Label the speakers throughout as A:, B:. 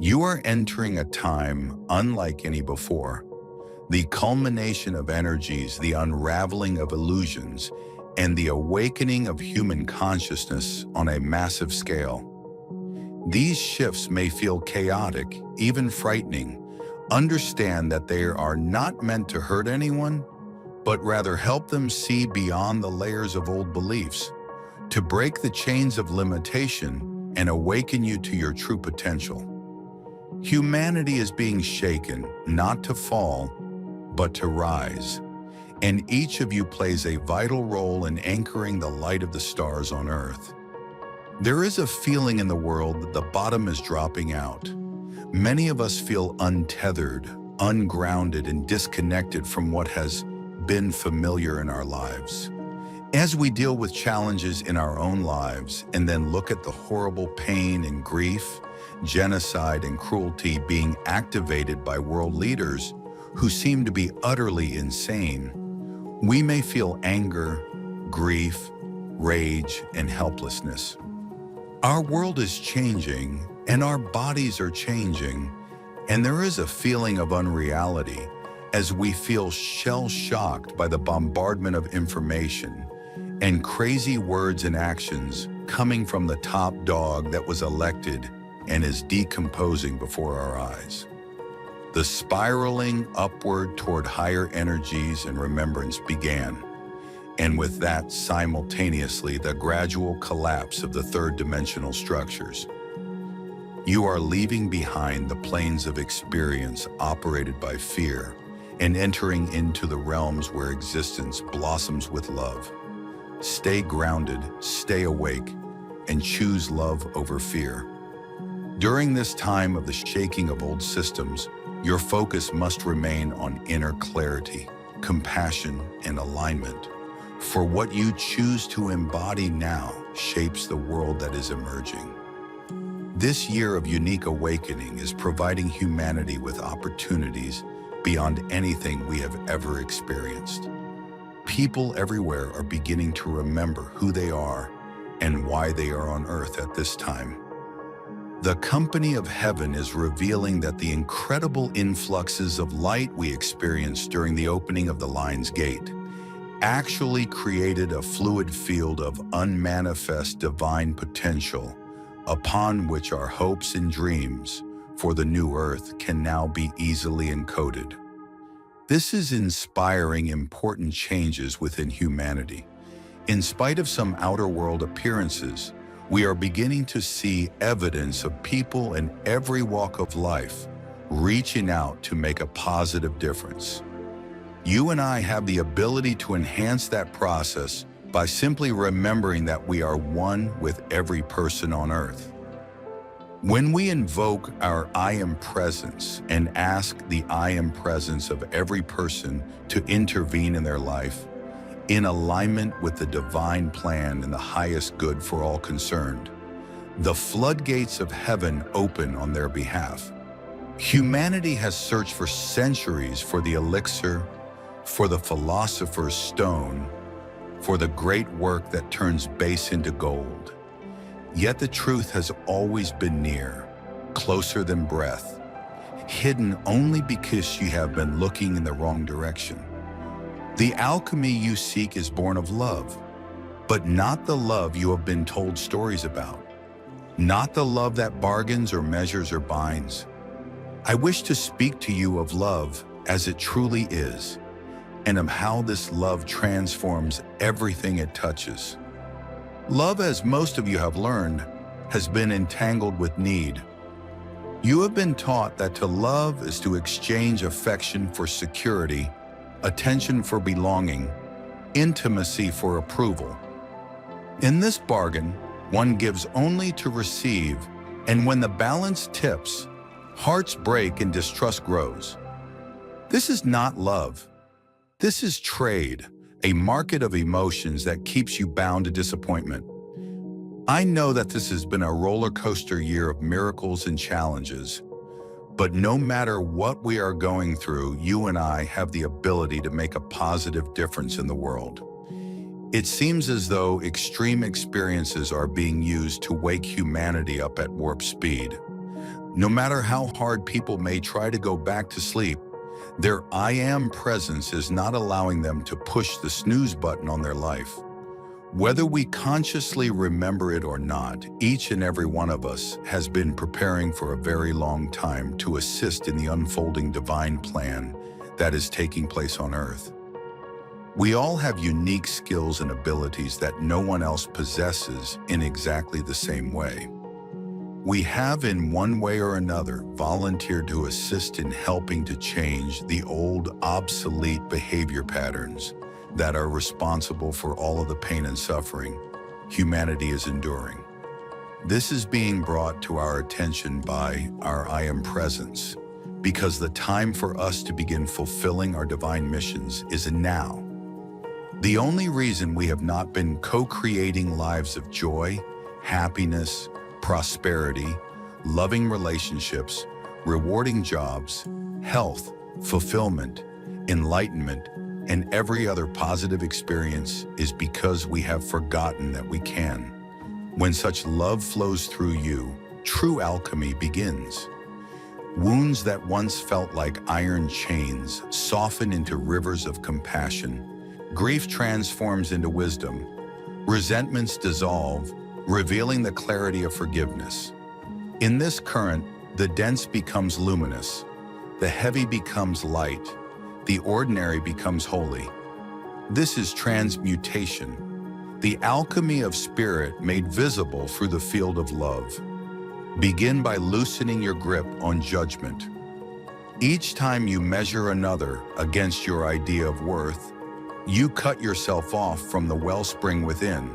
A: You are entering a time unlike any before. The culmination of energies, the unraveling of illusions, and the awakening of human consciousness on a massive scale. These shifts may feel chaotic, even frightening. Understand that they are not meant to hurt anyone, but rather help them see beyond the layers of old beliefs, to break the chains of limitation and awaken you to your true potential. Humanity is being shaken, not to fall, but to rise. And each of you plays a vital role in anchoring the light of the stars on Earth. There is a feeling in the world that the bottom is dropping out. Many of us feel untethered, ungrounded, and disconnected from what has been familiar in our lives. As we deal with challenges in our own lives and then look at the horrible pain and grief, genocide and cruelty being activated by world leaders who seem to be utterly insane, we may feel anger, grief, rage, and helplessness. Our world is changing, and our bodies are changing, and there is a feeling of unreality as we feel shell-shocked by the bombardment of information and crazy words and actions coming from the top dog that was elected and is decomposing before our eyes. The spiraling upward toward higher energies and remembrance began, and with that, simultaneously, the gradual collapse of the third-dimensional structures. You are leaving behind the planes of experience operated by fear and entering into the realms where existence blossoms with love. Stay grounded, stay awake, and choose love over fear. During this time of the shaking of old systems, your focus must remain on inner clarity, compassion, and alignment. For what you choose to embody now shapes the world that is emerging. This year of unique awakening is providing humanity with opportunities beyond anything we have ever experienced. People everywhere are beginning to remember who they are and why they are on Earth at this time. The company of heaven is revealing that the incredible influxes of light we experienced during the opening of the Lion's Gate actually created a fluid field of unmanifest divine potential upon which our hopes and dreams for the new Earth can now be easily encoded. This is inspiring important changes within humanity. In spite of some outer world appearances, we are beginning to see evidence of people in every walk of life reaching out to make a positive difference. You and I have the ability to enhance that process by simply remembering that we are one with every person on Earth. When we invoke our I Am Presence and ask the I Am Presence of every person to intervene in their life, in alignment with the divine plan and the highest good for all concerned, the floodgates of heaven open on their behalf. Humanity has searched for centuries for the elixir, for the philosopher's stone, for the great work that turns base into gold. Yet the truth has always been near, closer than breath, hidden only because you have been looking in the wrong direction. The alchemy you seek is born of love, but not the love you have been told stories about, not the love that bargains or measures or binds. I wish to speak to you of love as it truly is, and of how this love transforms everything it touches. Love, as most of you have learned, has been entangled with need. You have been taught that to love is to exchange affection for security, attention for belonging, intimacy for approval. In this bargain, one gives only to receive, and when the balance tips, hearts break and distrust grows. This is not love. This is trade, a market of emotions that keeps you bound to disappointment. I know that this has been a roller coaster year of miracles and challenges, but no matter what we are going through, you and I have the ability to make a positive difference in the world. It seems as though extreme experiences are being used to wake humanity up at warp speed. No matter how hard people may try to go back to sleep, their I am presence is not allowing them to push the snooze button on their life. Whether we consciously remember it or not, each and every one of us has been preparing for a very long time to assist in the unfolding divine plan that is taking place on Earth. We all have unique skills and abilities that no one else possesses in exactly the same way. We have, in one way or another, volunteered to assist in helping to change the old, obsolete behavior patterns that are responsible for all of the pain and suffering humanity is enduring. This is being brought to our attention by our I Am Presence, because the time for us to begin fulfilling our divine missions is now. The only reason we have not been co-creating lives of joy, happiness, prosperity, loving relationships, rewarding jobs, health, fulfillment, enlightenment, and every other positive experience is because we have forgotten that we can. When such love flows through you, true alchemy begins. Wounds that once felt like iron chains soften into rivers of compassion. Grief transforms into wisdom. Resentments dissolve, revealing the clarity of forgiveness. In this current, the dense becomes luminous, the heavy becomes light, the ordinary becomes holy. This is transmutation, the alchemy of spirit made visible through the field of love. Begin by loosening your grip on judgment. Each time you measure another against your idea of worth, you cut yourself off from the wellspring within.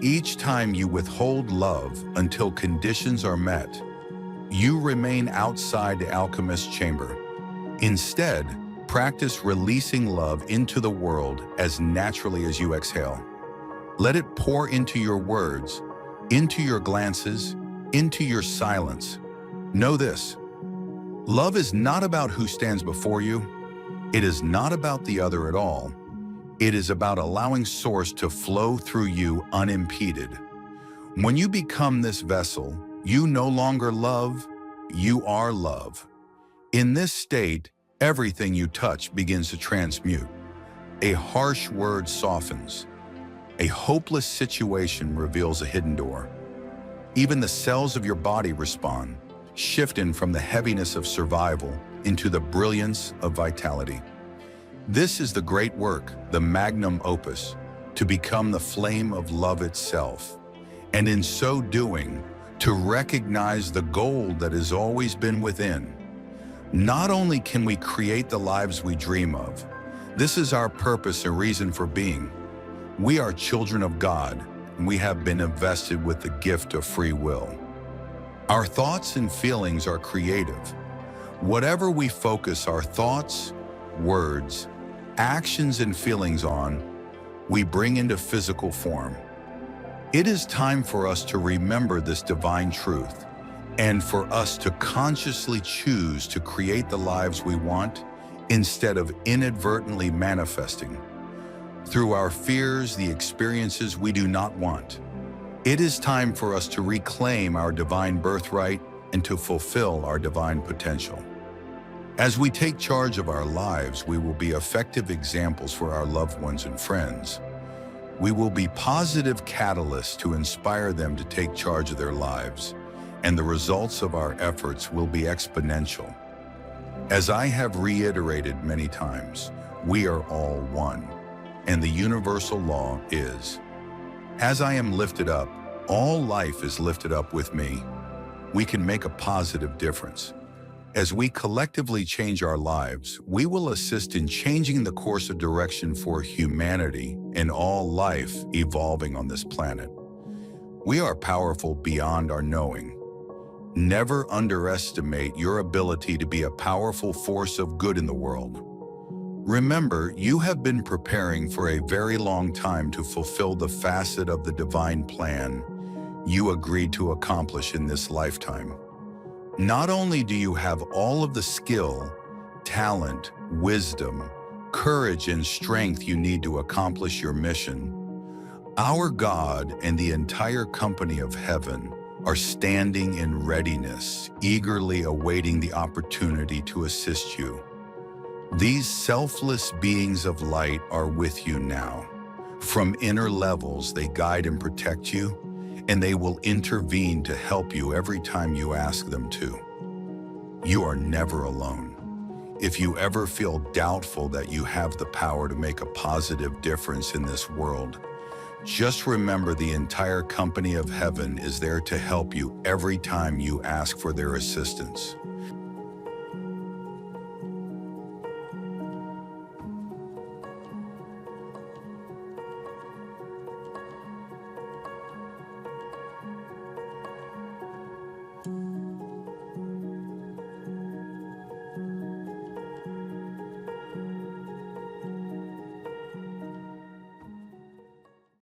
A: Each time you withhold love until conditions are met, you remain outside the alchemist's chamber. Instead, practice releasing love into the world as naturally as you exhale. Let it pour into your words, into your glances, into your silence. Know this: love is not about who stands before you. It is not about the other at all. It is about allowing Source to flow through you unimpeded. When you become this vessel, you no longer love, you are love. In this state, everything you touch begins to transmute. A harsh word softens. A hopeless situation reveals a hidden door. Even the cells of your body respond, shifting from the heaviness of survival into the brilliance of vitality. This is the great work, the magnum opus, to become the flame of love itself, and in so doing, to recognize the gold that has always been within. Not only can we create the lives we dream of, this is our purpose and reason for being. We are children of God, and we have been invested with the gift of free will. Our thoughts and feelings are creative. Whatever we focus our thoughts, words, actions, and feelings on, we bring into physical form. It is time for us to remember this divine truth, and for us to consciously choose to create the lives we want instead of inadvertently manifesting through our fears the experiences we do not want. It is time for us to reclaim our divine birthright and to fulfill our divine potential. As we take charge of our lives, we will be effective examples for our loved ones and friends. We will be positive catalysts to inspire them to take charge of their lives, and the results of our efforts will be exponential. As I have reiterated many times, we are all one, and the universal law is, as I am lifted up, all life is lifted up with me. We can make a positive difference. As we collectively change our lives, we will assist in changing the course of direction for humanity and all life evolving on this planet. We are powerful beyond our knowing. Never underestimate your ability to be a powerful force of good in the world. Remember, you have been preparing for a very long time to fulfill the facet of the divine plan you agreed to accomplish in this lifetime. Not only do you have all of the skill, talent, wisdom, courage, and strength you need to accomplish your mission, our God and the entire company of heaven are standing in readiness, eagerly awaiting the opportunity to assist you. These selfless beings of light are with you now. From inner levels, they guide and protect you, and they will intervene to help you every time you ask them to. You are never alone. If you ever feel doubtful that you have the power to make a positive difference in this world, just remember the entire company of heaven is there to help you every time you ask for their assistance.